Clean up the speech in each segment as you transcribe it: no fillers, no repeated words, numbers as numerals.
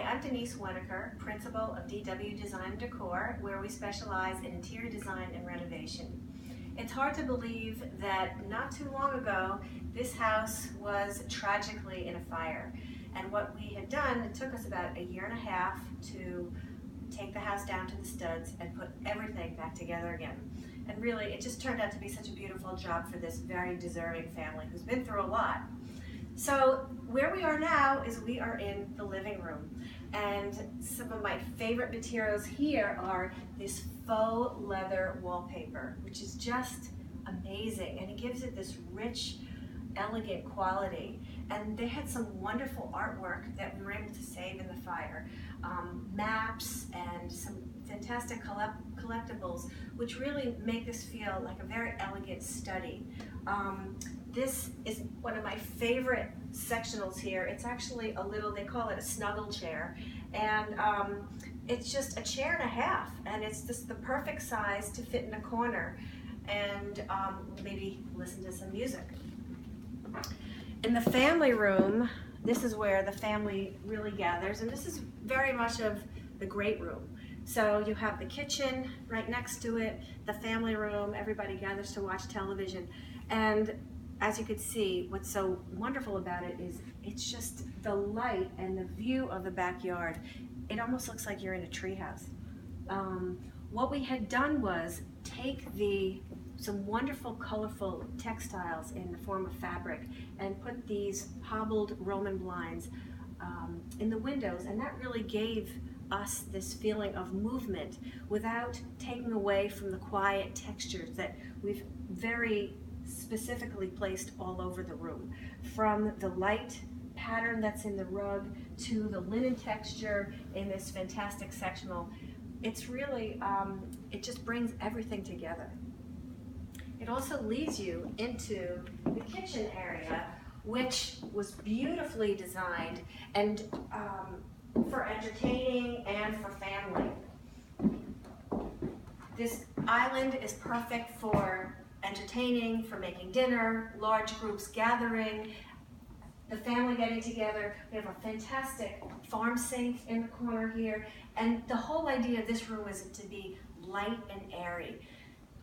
I'm Denise Wenacur, principal of DW Design and Decor, where we specialize in interior design and renovation. It's hard to believe that not too long ago, this house was tragically in a fire. And what we had done, it took us about a year and a half to take the house down to the studs and put everything back together again. And really, it just turned out to be such a beautiful job for this very deserving family who's been through a lot. So where we are now is we are in the living room, and some of my favorite materials here are this faux leather wallpaper, which is just amazing, and it gives it this rich, elegant quality. And they had some wonderful artwork that we were able to save in the fire, maps and some fantastic collectibles, which really make this feel like a very elegant study. This is one of my favorite sectionals here. It's actually a little, they call it a snuggle chair, and it's just a chair and a half, and it's just the perfect size to fit in a corner and maybe listen to some music. In the family room, this is where the family really gathers, and this is very much of the great room. So you have the kitchen right next to it, the family room, everybody gathers to watch television. And as you could see, what's so wonderful about it is it's just the light and the view of the backyard. It almost looks like you're in a treehouse. What we had done was take some wonderful colorful textiles in the form of fabric and put these hobbled Roman blinds in the windows, and that really gave us this feeling of movement without taking away from the quiet textures that we've very specifically placed all over the room. From the light pattern that's in the rug to the linen texture in this fantastic sectional, it's really, it just brings everything together. It also leads you into the kitchen area, which was beautifully designed and for entertaining and for family. This island is perfect for entertaining, for making dinner, large groups gathering, the family getting together. We have a fantastic farm sink in the corner here, and the whole idea of this room is to be light and airy.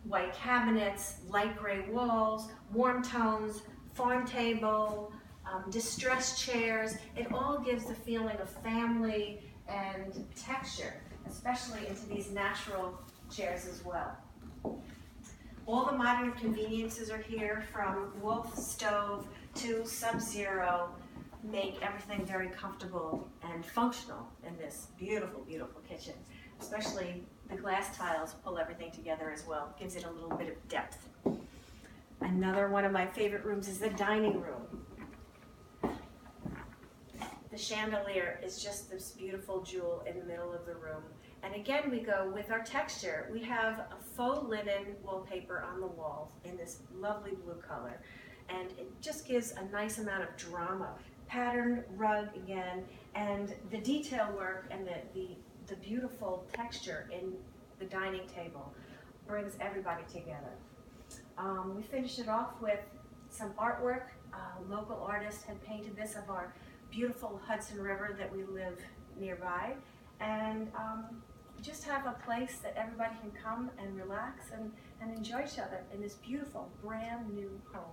White cabinets, light gray walls, warm tones, farm table, distressed chairs. It all gives the feeling of family and texture, especially into these natural chairs as well. All the modern conveniences are here, from Wolf stove to Sub-Zero, make everything very comfortable and functional in this beautiful, beautiful kitchen. Especially the glass tiles pull everything together as well, gives it a little bit of depth. Another one of my favorite rooms is the dining room. The chandelier is just this beautiful jewel in the middle of the room. And again, we go with our texture. We have a faux linen wallpaper on the walls in this lovely blue color. And it just gives a nice amount of drama. Patterned rug again, and the detail work and the beautiful texture in the dining table brings everybody together. We finished it off with some artwork. A local artist had painted this of our beautiful Hudson River that we live nearby, and just have a place that everybody can come and relax and enjoy each other in this beautiful brand new home.